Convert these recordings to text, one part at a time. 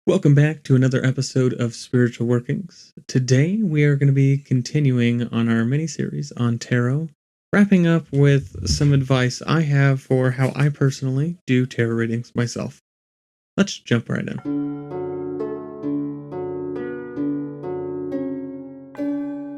Welcome back to another episode of Spiritual Workings. Today we are going to be continuing on our mini-series on tarot, wrapping up with some advice I have for how I personally do tarot readings myself. Let's jump right in.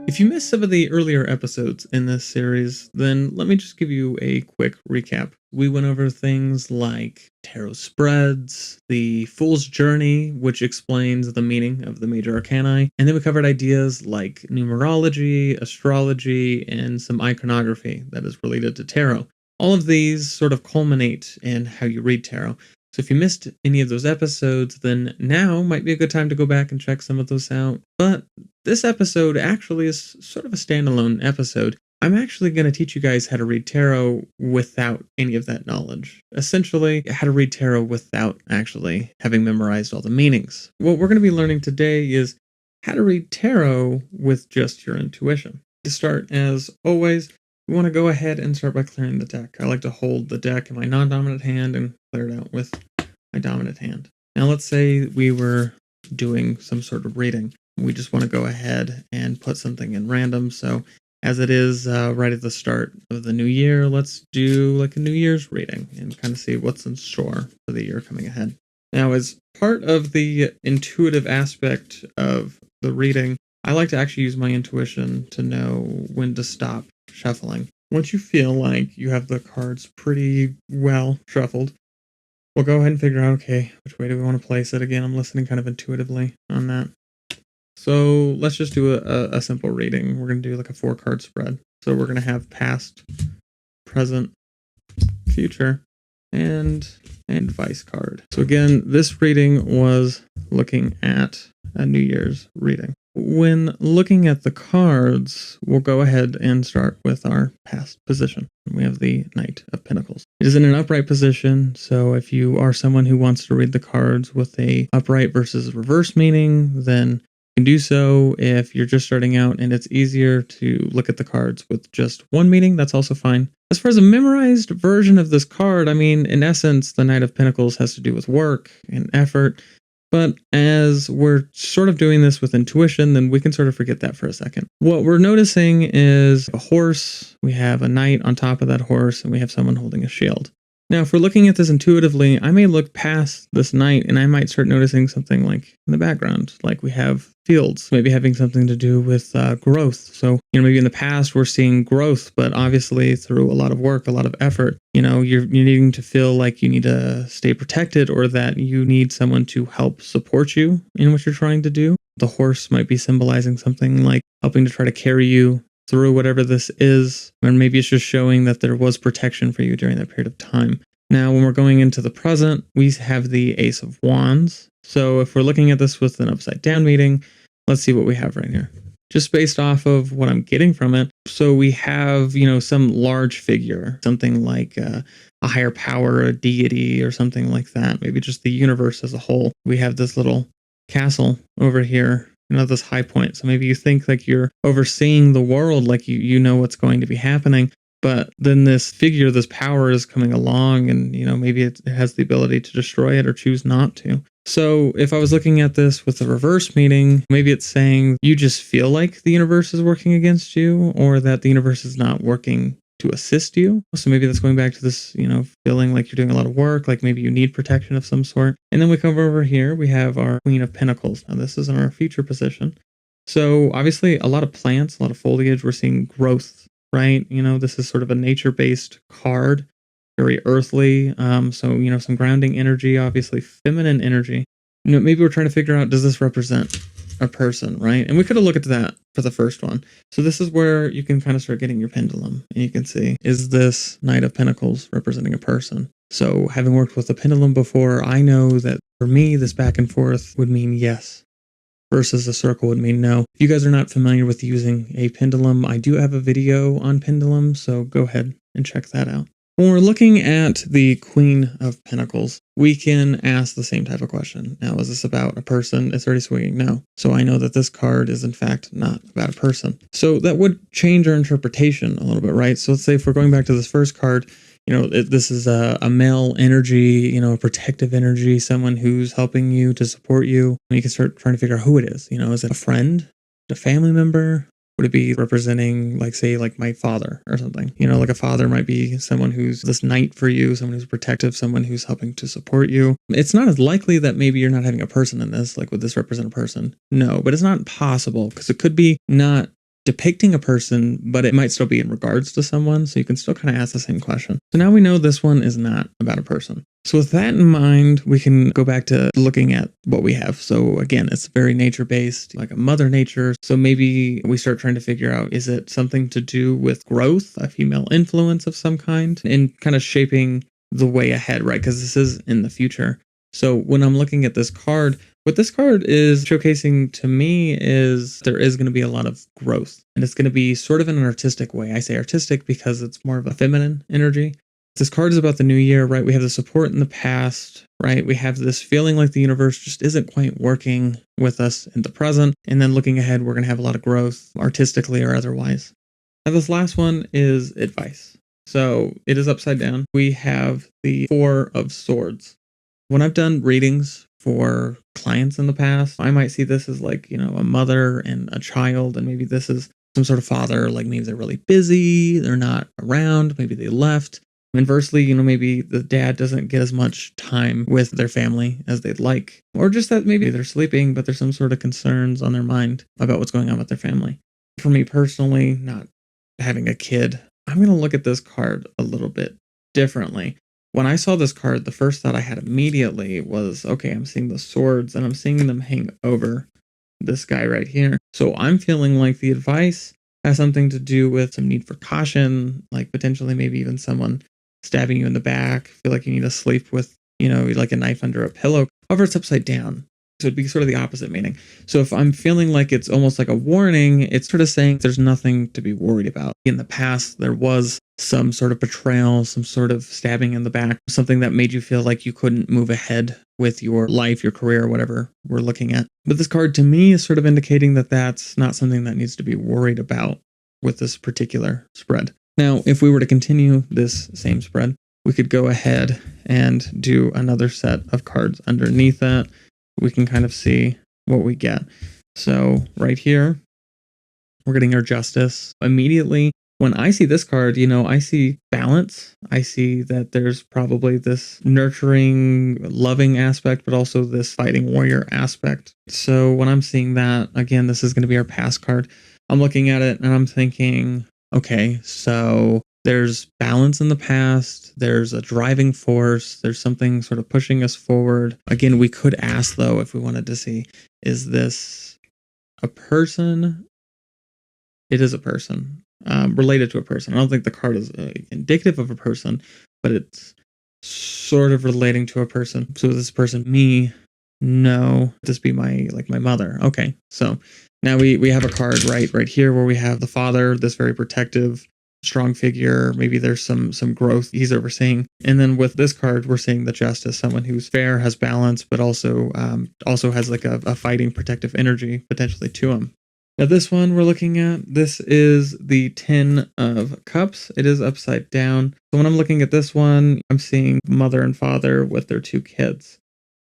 If you missed some of the earlier episodes in this series, then let me just give you a quick recap. We went over things like tarot spreads, the Fool's Journey, which explains the meaning of the major arcana, and then we covered ideas like numerology, astrology, and some iconography that is related to tarot. All of these sort of culminate in how you read tarot. So if you missed any of those episodes, then now might be a good time to go back and check some of those out. But this episode actually is sort of a standalone episode. I'm actually going to teach you guys how to read tarot without any of that knowledge. Essentially, how to read tarot without actually having memorized all the meanings. What we're going to be learning today is how to read tarot with just your intuition. To start, as always, we want to go ahead and start by clearing the deck. I like to hold the deck in my non-dominant hand and clear it out with my dominant hand. Now let's say we were doing some sort of reading. We just want to go ahead and put something in random. So as it is right at the start of the new year, let's do like a New Year's reading and kind of see what's in store for the year coming ahead. Now, as part of the intuitive aspect of the reading, I like to actually use my intuition to know when to stop shuffling. Once you feel like you have the cards pretty well shuffled, we'll go ahead and figure out, okay, which way do we want to place it? Again, I'm listening kind of intuitively on that. So let's just do a simple reading. We're going to do like a 4-card spread. So we're going to have past, present, future, and advice card. So again, this reading was looking at a New Year's reading. When looking at the cards, we'll go ahead and start with our past position. We have the Knight of Pentacles. It is in an upright position, so if you are someone who wants to read the cards with a upright versus reverse meaning, then you can do so. If you're just starting out and it's easier to look at the cards with just one meaning, that's also fine. As far as a memorized version of this card, I mean, in essence, the Knight of Pentacles has to do with work and effort. But as we're sort of doing this with intuition, then we can sort of forget that for a second. What we're noticing is a horse, we have a knight on top of that horse, and we have someone holding a shield. Now, if we're looking at this intuitively, I may look past this knight and I might start noticing something like in the background, like we have fields, maybe having something to do with growth. So, maybe in the past we're seeing growth, but obviously through a lot of work, a lot of effort, you're needing to feel like you need to stay protected or that you need someone to help support you in what you're trying to do. The horse might be symbolizing something like helping to try to carry you through whatever this is, or maybe it's just showing that there was protection for you during that period of time. Now, when we're going into the present, we have the Ace of Wands. So if we're looking at this with an upside down meaning, let's see what we have right here. Just based off of what I'm getting from it. So we have, some large figure, something like a higher power, a deity or something like that. Maybe just the universe as a whole. We have this little castle over here, this high point. So maybe you think like you're overseeing the world, like you know what's going to be happening. But then this figure, this power is coming along and, maybe it has the ability to destroy it or choose not to. So if I was looking at this with a reverse meaning, maybe it's saying you just feel like the universe is working against you or that the universe is not working to assist you. So maybe that's going back to this, feeling like you're doing a lot of work, like maybe you need protection of some sort. And then we come over here, we have our Queen of Pentacles. Now this is in our future position. So obviously a lot of plants, a lot of foliage, we're seeing growth, right? This is sort of a nature-based card, very earthly. So, some grounding energy, obviously feminine energy. Maybe we're trying to figure out, does this represent a person, right? And we could have looked at that for the first one. So this is where you can kind of start getting your pendulum and you can see, is this Knight of Pentacles representing a person? So having worked with the pendulum before, I know that for me, this back and forth would mean yes, versus a circle would mean no. If you guys are not familiar with using a pendulum, I do have a video on pendulum, so go ahead and check that out. When we're looking at the Queen of Pentacles, we can ask the same type of question. Now, is this about a person? It's already swinging no. So I know that this card is in fact not about a person. So that would change our interpretation a little bit, right? So let's say if we're going back to this first card, this is a male energy, a protective energy, someone who's helping you to support you. And you can start trying to figure out who it is. Is it a friend, a family member? Would it be representing, like my father or something? Like a father might be someone who's this knight for you, someone who's protective, someone who's helping to support you. It's not as likely that maybe you're not having a person in this. Like, would this represent a person? No, but it's not impossible because it could be not depicting a person, but it might still be in regards to someone. So you can still kind of ask the same question. So now we know this one is not about a person. So with that in mind, we can go back to looking at what we have. So again, it's very nature-based, like a mother nature. So maybe we start trying to figure out, is it something to do with growth, a female influence of some kind, and kind of shaping the way ahead, right? Because this is in the future. So when I'm looking at this card, what this card is showcasing to me is there is going to be a lot of growth, and it's going to be sort of in an artistic way. I say artistic because it's more of a feminine energy. This card is about the new year, right? We have the support in the past, right? We have this feeling like the universe just isn't quite working with us in the present. And then looking ahead, we're going to have a lot of growth artistically or otherwise. Now, this last one is advice. So it is upside down. We have the Four of Swords. When I've done readings for clients in the past, I might see this as like, a mother and a child, and maybe this is some sort of father, like maybe they're really busy, they're not around, maybe they left. Inversely, maybe the dad doesn't get as much time with their family as they'd like, or just that maybe they're sleeping, but there's some sort of concerns on their mind about what's going on with their family. For me personally, not having a kid, I'm going to look at this card a little bit differently. When I saw this card, the first thought I had immediately was, okay, I'm seeing the swords and I'm seeing them hang over this guy right here. So I'm feeling like the advice has something to do with some need for caution, like potentially maybe even someone stabbing you in the back, feel like you need to sleep with, like a knife under a pillow. However, it's upside down. So it'd be sort of the opposite meaning. So if I'm feeling like it's almost like a warning, it's sort of saying there's nothing to be worried about. In the past, there was some sort of betrayal, some sort of stabbing in the back, something that made you feel like you couldn't move ahead with your life, your career, whatever we're looking at. But this card to me is sort of indicating that that's not something that needs to be worried about with this particular spread. Now, if we were to continue this same spread, we could go ahead and do another set of cards underneath that. We can kind of see what we get. So right here, we're getting our Justice. Immediately, when I see this card, I see balance. I see that there's probably this nurturing, loving aspect, but also this fighting warrior aspect. So when I'm seeing that, again, this is going to be our past card. I'm looking at it and I'm thinking, okay, so there's balance in the past, there's a driving force, there's something sort of pushing us forward. Again, we could ask, though, if we wanted to see, is this a person? It is a person, related to a person. I don't think the card is indicative of a person, but it's sort of relating to a person. So is this person me? No. This be my mother. Okay, so now we have a card right here where we have the father, this very protective, strong figure. Maybe there's some growth he's overseeing. And then with this card, we're seeing the Justice, someone who's fair, has balance, but also has like a fighting, protective energy potentially to him. Now this one we're looking at, this is the Ten of Cups. It is upside down. So when I'm looking at this one, I'm seeing mother and father with their two kids.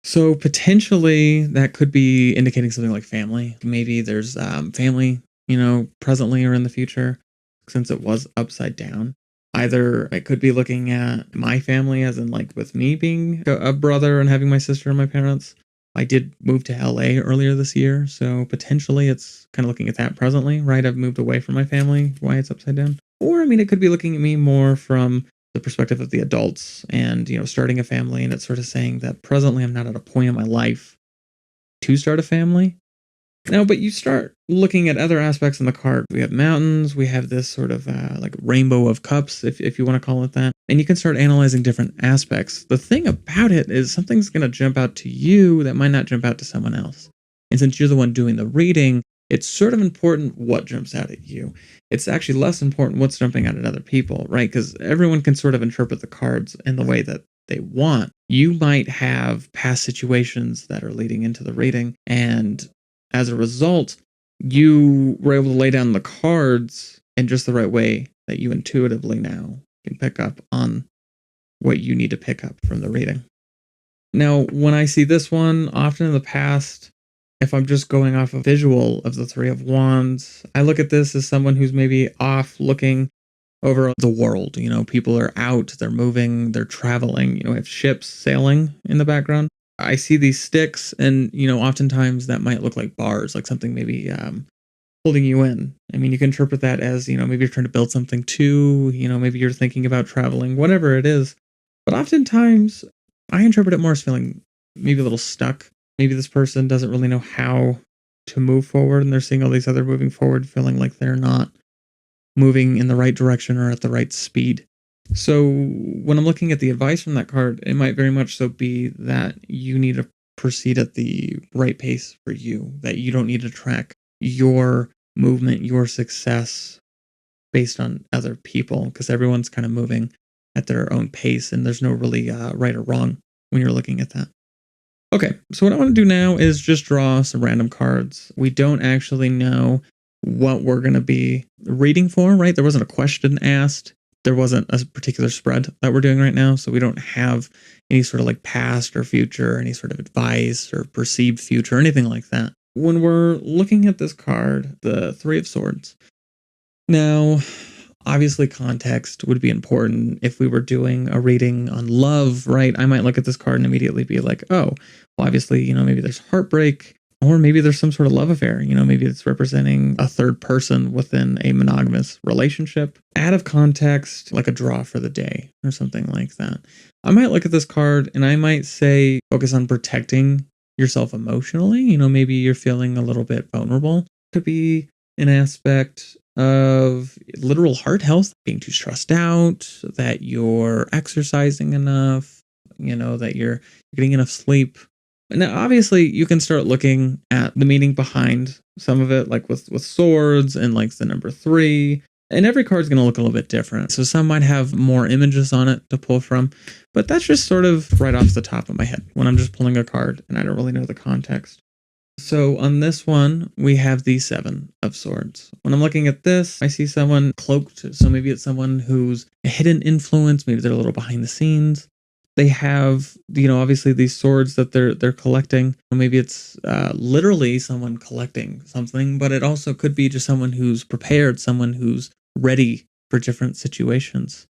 So potentially that could be indicating something like family. Maybe there's family, presently or in the future, since it was upside down. Either I could be looking at my family as in like with me being a brother and having my sister and my parents. I did move to LA earlier this year, so potentially it's kind of looking at that presently, right? I've moved away from my family, why it's upside down. Or, it could be looking at me more from the perspective of the adults and, starting a family, and it's sort of saying that presently I'm not at a point in my life to start a family. Now, but you start looking at other aspects in the card. We have mountains, we have this sort of like rainbow of cups, if you want to call it that. And you can start analyzing different aspects. The thing about it is something's going to jump out to you that might not jump out to someone else. And since you're the one doing the reading, it's sort of important what jumps out at you. It's actually less important what's jumping out at other people, right? Because everyone can sort of interpret the cards in the way that they want. You might have past situations that are leading into the reading, and as a result, you were able to lay down the cards in just the right way that you intuitively now can pick up on what you need to pick up from the reading. Now, when I see this one, often in the past, if I'm just going off a visual of the Three of Wands, I look at this as someone who's maybe off looking over the world. You know, people are out, they're moving, they're traveling, you know, we have ships sailing in the background. I see these sticks, and, you know, oftentimes that might look like bars, like something maybe holding you in. I mean, you can interpret that as, you know, maybe you're trying to build something too, you know, maybe you're thinking about traveling, whatever it is. But oftentimes, I interpret it more as feeling maybe a little stuck. Maybe this person doesn't really know how to move forward, and they're seeing all these other moving forward, feeling like they're not moving in the right direction or at the right speed. So when I'm looking at the advice from that card, it might very much so be that you need to proceed at the right pace for you, that you don't need to track your movement, your success based on other people, because everyone's kind of moving at their own pace, and there's no really right or wrong when you're looking at that. Okay, so what I want to do now is just draw some random cards. We don't actually know what we're going to be reading for, right? There wasn't a question asked. There wasn't a particular spread that we're doing right now, so we don't have any sort of like past or future, any sort of advice or perceived future, or anything like that. When we're looking at this card, the Three of Swords, now, obviously context would be important. If we were doing a reading on love, right, I might look at this card and immediately be like, oh, well, obviously, you know, maybe there's heartbreak, or maybe there's some sort of love affair. You know, maybe it's representing a third person within a monogamous relationship. Out of context, like a draw for the day or something like that. I might look at this card and I might say, focus on protecting yourself emotionally. You know, maybe you're feeling a little bit vulnerable. Could be an aspect of literal heart health, being too stressed out, that you're exercising enough, you know, that you're getting enough sleep. Now, obviously, you can start looking at the meaning behind some of it, like with swords and like the number 3. And every card's going to look a little bit different. So some might have more images on it to pull from. But that's just sort of right off the top of my head when I'm just pulling a card and I don't really know the context. So on this one, we have the 7 of Swords. When I'm looking at this, I see someone cloaked. So maybe it's someone who's a hidden influence. Maybe they're a little behind the scenes. They have, you know, obviously these swords that they're collecting. Maybe it's literally someone collecting something, but it also could be just someone who's prepared, someone who's ready for different situations.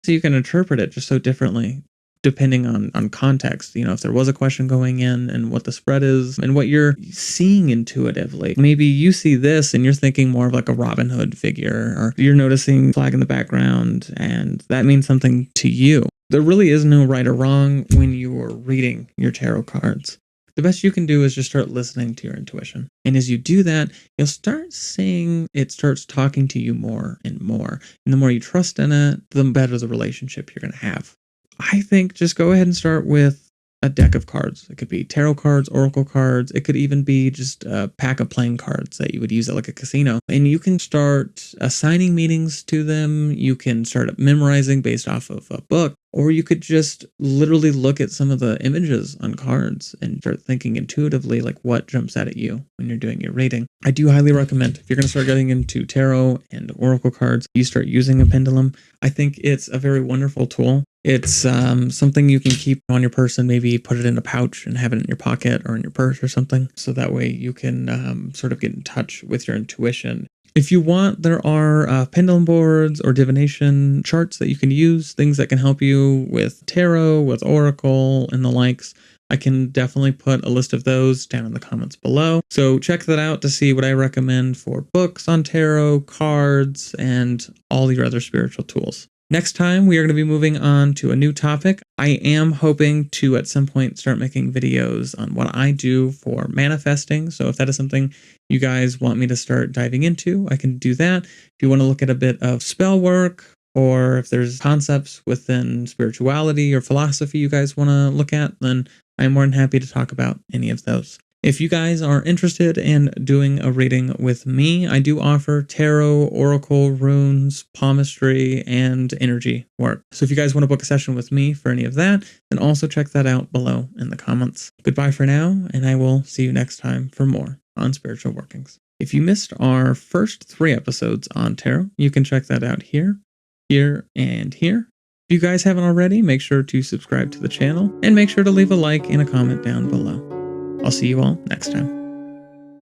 So you can interpret it just so differently depending on context. You know, if there was a question going in and what the spread is and what you're seeing intuitively. Maybe you see this and you're thinking more of like a Robin Hood figure, or you're noticing flag in the background and that means something to you. There really is no right or wrong when you are reading your tarot cards. The best you can do is just start listening to your intuition. And as you do that, you'll start seeing it starts talking to you more and more. And the more you trust in it, the better the relationship you're going to have. I think just go ahead and start with a deck of cards. It could be tarot cards, oracle cards. It could even be just a pack of playing cards that you would use at like a casino. And you can start assigning meanings to them. You can start memorizing based off of a book. Or you could just literally look at some of the images on cards and start thinking intuitively like what jumps out at you when you're doing your reading. I do highly recommend, if you're going to start getting into tarot and oracle cards, you start using a pendulum. I think it's a very wonderful tool. It's something you can keep on your person, maybe put it in a pouch and have it in your pocket or in your purse or something. So that way you can sort of get in touch with your intuition. If you want, there are pendulum boards or divination charts that you can use, things that can help you with tarot, with oracle, and the likes. I can definitely put a list of those down in the comments below. So check that out to see what I recommend for books on tarot, cards, and all your other spiritual tools. Next time, we are going to be moving on to a new topic. I am hoping to, at some point, start making videos on what I do for manifesting. So if that is something you guys want me to start diving into, I can do that. If you want to look at a bit of spell work, or if there's concepts within spirituality or philosophy you guys want to look at, then I'm more than happy to talk about any of those. If you guys are interested in doing a reading with me, I do offer tarot, oracle, runes, palmistry, and energy work. So if you guys want to book a session with me for any of that, then also check that out below in the comments. Goodbye for now, and I will see you next time for more on Spiritual Workings. If you missed our first 3 episodes on tarot, you can check that out here, here, and here. If you guys haven't already, make sure to subscribe to the channel, and make sure to leave a like and a comment down below. I'll see you all next time.